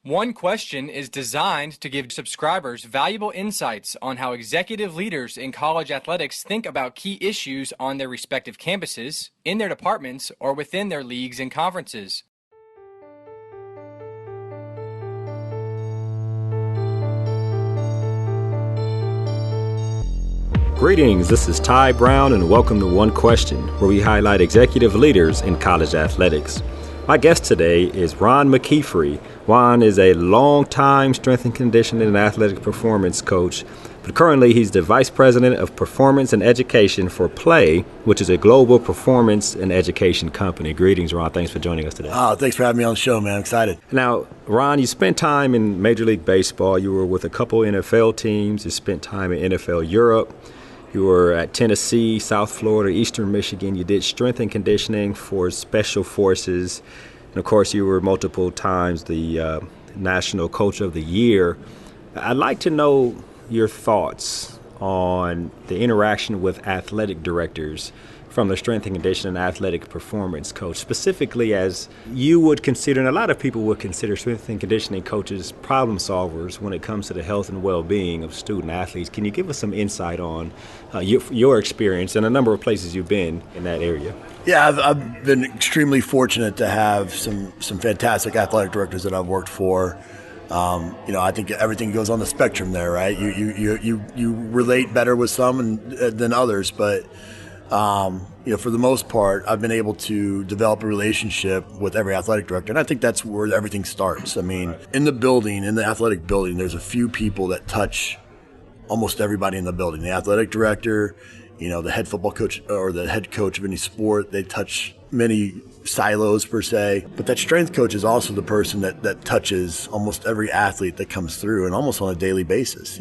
One Question is designed to give subscribers valuable insights on how executive leaders in college athletics think about key issues on their respective campuses, in their departments, or within their leagues and conferences. Greetings, this is Ty Brown and welcome to One Question, where we highlight executive leaders in college athletics. My guest today is Ron McKeefery. Ron is a long-time strength and conditioning and athletic performance coach, but currently he's the Vice President of Performance and Education for PLAE, which is a global performance and education company. Greetings, Ron. Thanks for joining us today. Oh, thanks for having me on the show, man. I'm excited. Now, Ron, you spent time in Major League Baseball. You were with a couple NFL teams. You spent time in NFL Europe. You were at Tennessee, South Florida, Eastern Michigan. You did strength and conditioning for Special Forces. And, of course, you were multiple times the National Coach of the Year. I'd like to know your thoughts on the interaction with athletic directors from the strength and conditioning and athletic performance coach, specifically as you would consider, and a lot of people would consider strength and conditioning coaches problem solvers when it comes to the health and well-being of student athletes. Can you give us some insight on your experience and a number of places you've been in that area? Yeah, I've been extremely fortunate to have some fantastic athletic directors that I've worked for. I think everything goes on the spectrum there, right? You relate better with some than others, but for the most part, I've been able to develop a relationship with every athletic director, and I think that's where everything starts. I mean, in the athletic building, there's a few people that touch almost everybody in the building. The athletic director, the head football coach or the head coach of any sport, they touch many silos per se. But that strength coach is also the person that touches almost every athlete that comes through and almost on a daily basis,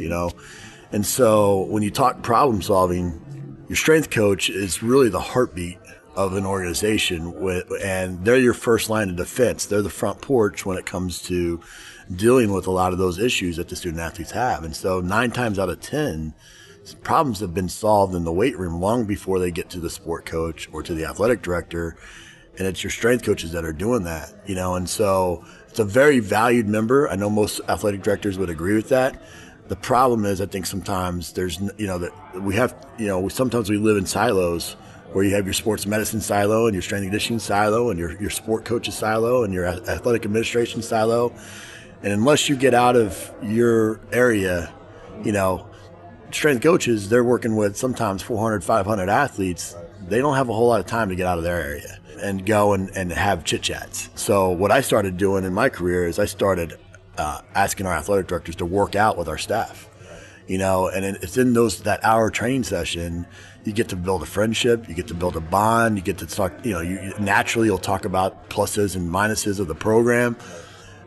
And so when you talk problem solving, your strength coach is really the heartbeat of an organization, and they're your first line of defense. They're the front porch when it comes to dealing with a lot of those issues that the student athletes have. And so 9 times out of 10, problems have been solved in the weight room long before they get to the sport coach or to the athletic director. And it's your strength coaches that are doing that, and so it's a very valued member. I know most athletic directors would agree with that. The problem is, I think sometimes there's, sometimes we live in silos where you have your sports medicine silo and your strength and conditioning silo and your sport coaches silo and your athletic administration silo. And unless you get out of your area, strength coaches, they're working with sometimes 400, 500 athletes. They don't have a whole lot of time to get out of their area and go and have chit-chats. So what I started doing in my career is I started asking our athletic directors to work out with our staff, and it's in that hour training session, you get to build a friendship, you get to build a bond, you get to talk, you'll talk about pluses and minuses of the program.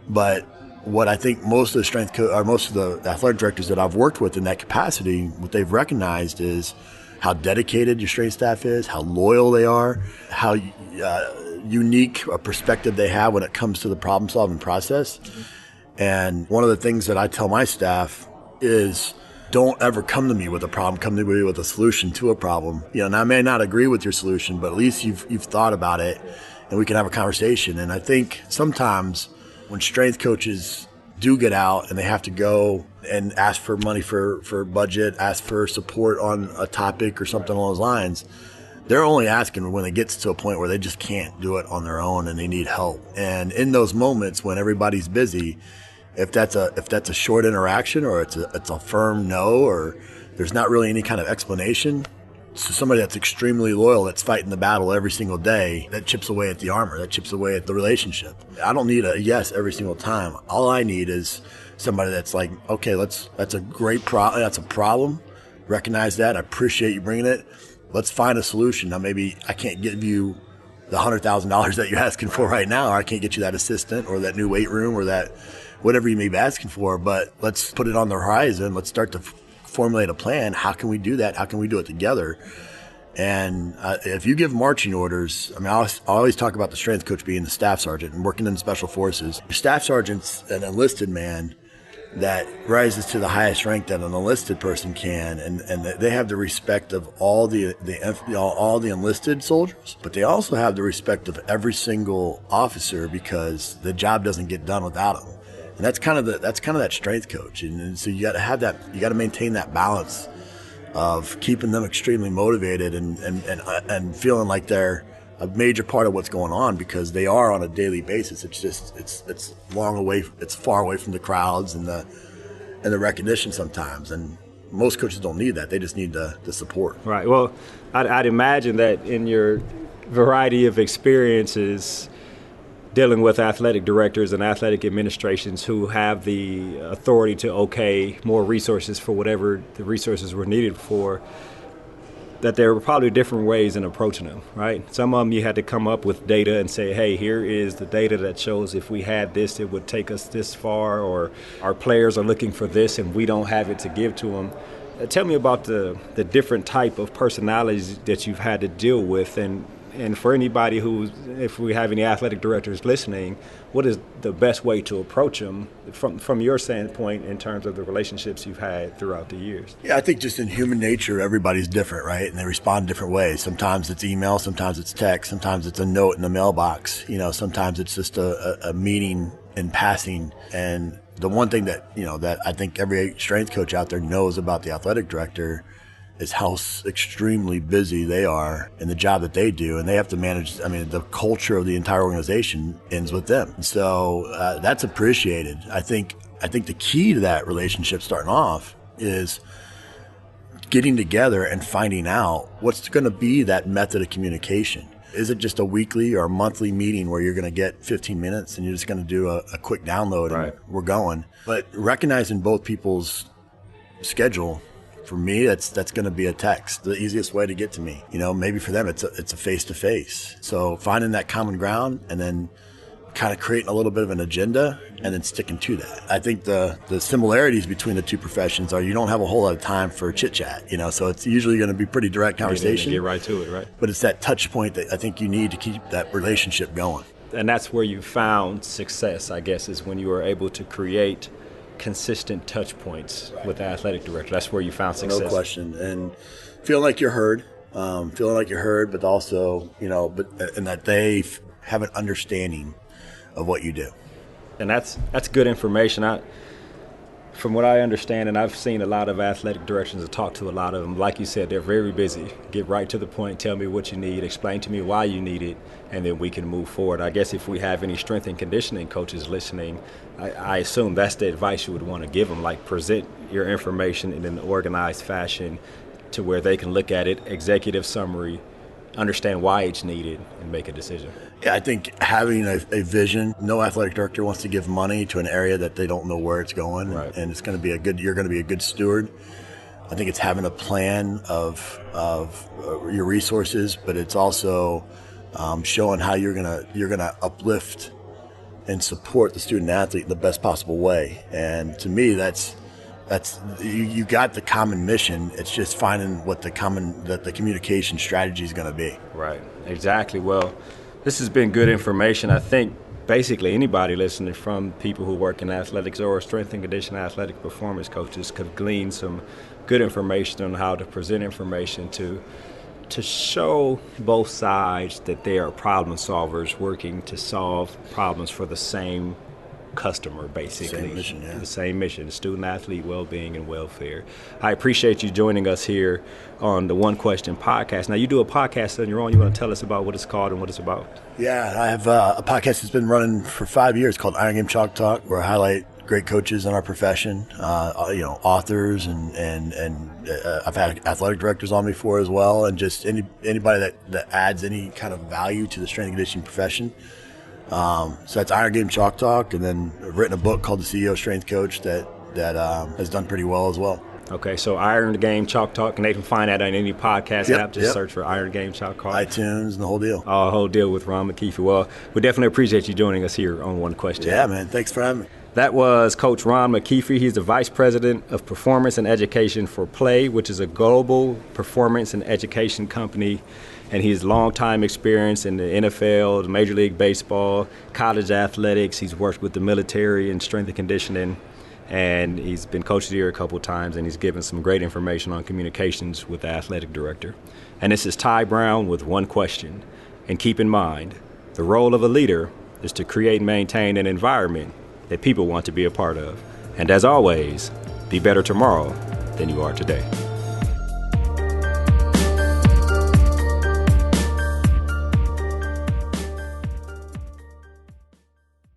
But what I think most of the athletic directors that I've worked with in that capacity, what they've recognized is how dedicated your strength staff is, how loyal they are, how unique a perspective they have when it comes to the problem solving process. And one of the things that I tell my staff is don't ever come to me with a problem, come to me with a solution to a problem. And I may not agree with your solution, but at least you've thought about it and we can have a conversation. And I think sometimes when strength coaches do get out and they have to go and ask for money for budget, ask for support on a topic or something along those lines, they're only asking when it gets to a point where they just can't do it on their own and they need help. And in those moments when everybody's busy, if that's a short interaction or it's a firm no, or there's not really any kind of explanation, so somebody that's extremely loyal, that's fighting the battle every single day, that chips away at the armor, that chips away at the relationship. I don't need a yes every single time. All I need is somebody that's like, okay, that's a great problem. That's a problem. Recognize that. I appreciate you bringing it. Let's find a solution. Now, maybe I can't give you the $100,000 that you're asking for right now, or I can't get you that assistant or that new weight room or that whatever you may be asking for, but let's put it on the horizon. Let's start to formulate a plan. How can we do that? How can we do it together? And if you give marching orders, I always talk about the strength coach being the staff sergeant and working in special forces. Your staff sergeant's an enlisted man that rises to the highest rank that an enlisted person can, and they have the respect of all the enlisted soldiers, but they also have the respect of every single officer because the job doesn't get done without them. And that's kind of that strength coach. And so you got to have that. You got to maintain that balance of keeping them extremely motivated and feeling like they're a major part of what's going on, because they are on a daily basis. It's just it's long away. It's far away from the crowds and the recognition sometimes. And most coaches don't need that. They just need the support. Right. Well, I'd imagine that in your variety of experiences dealing with athletic directors and athletic administrations who have the authority to okay more resources for whatever the resources were needed for, that there were probably different ways in approaching them, right? Some of them you had to come up with data and say, hey, here is the data that shows if we had this, it would take us this far, or our players are looking for this and we don't have it to give to them. Tell me about the different type of personalities that you've had to deal with, and for anybody who, if we have any athletic directors listening, what is the best way to approach them from your standpoint in terms of the relationships you've had throughout the years? Yeah, I think just in human nature, everybody's different, right? And they respond different ways. Sometimes it's email, sometimes it's text, sometimes it's a note in the mailbox. Sometimes it's just a meeting in passing. And the one thing that, that I think every strength coach out there knows about the athletic director is how extremely busy they are in the job that they do, and they have to manage. I mean, the culture of the entire organization ends with them, so that's appreciated. I think the key to that relationship starting off is getting together and finding out what's going to be that method of communication. Is it just a weekly or a monthly meeting where you're going to get 15 minutes and you're just going to do a quick download and we're going? But recognizing both people's schedule. For me, that's going to be a text, the easiest way to get to me. Maybe for them, it's a face-to-face. So finding that common ground and then kind of creating a little bit of an agenda and then sticking to that. I think the similarities between the two professions are you don't have a whole lot of time for chit-chat, so it's usually going to be pretty direct conversation. Get right to it, right? But it's that touch point that I think you need to keep that relationship going. And that's where you found success, I guess, is when you were able to create consistent touch points with the athletic director. That's where you found success. No question. And feeling like you're heard, but also, and that they have an understanding of what you do. And that's good information. From what I understand, and I've seen a lot of athletic directors and talked to a lot of them, like you said, they're very busy. Get right to the point, tell me what you need, explain to me why you need it, and then we can move forward. I guess if we have any strength and conditioning coaches listening, I assume that's the advice you would want to give them, like present your information in an organized fashion to where they can look at it, executive summary, understand why it's needed, and make a decision. Yeah, I think having a vision. No athletic director wants to give money to an area that they don't know where it's going, right. And it's going to be you're going to be a good steward. I think it's having a plan of your resources, but it's also showing how you're gonna uplift and support the student athlete in the best possible way. And to me, that's you got the common mission. It's just finding what the communication strategy is going to be. Right. Exactly. Well, this has been good information. I think basically anybody listening, from people who work in athletics or strength and conditioning athletic performance coaches, could glean some good information on how to present information to show both sides that they are problem solvers working to solve problems for the same customer, basically. Same mission, yeah. The same mission, student athlete well-being and welfare. I appreciate you joining us here on the One Question podcast. Now, you do a podcast on your own. You want to tell us about what it's called and what it's about? Yeah, I have a podcast that's been running for 5 years called Iron Game Chalk Talk, where I highlight great coaches in our profession, authors, and I've had athletic directors on before as well, and just anybody that adds any kind of value to the strength and conditioning profession. So that's Iron Game Chalk Talk, and then I've written a book called The CEO Strength Coach that has done pretty well as well. Okay, so Iron Game Chalk Talk, and they can find that on any podcast app. Just search for Iron Game Chalk Talk. iTunes and the whole deal. Oh, the whole deal with Ron McKeefery. Well, we definitely appreciate you joining us here on One Question. Yeah, man. Thanks for having me. That was Coach Ron McKeefery. He's the Vice President of Performance and Education for PLAE, which is a global performance and education company. And he has long-time experience in the NFL, Major League Baseball, college athletics. He's worked with the military and strength and conditioning. And he's been coached here a couple of times, and he's given some great information on communications with the athletic director. And this is Ty Brown with One Question. And keep in mind, the role of a leader is to create and maintain an environment that people want to be a part of. And as always, be better tomorrow than you are today.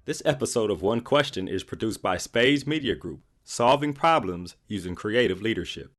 This episode of One Question is produced by Spades Media Group, solving problems using creative leadership.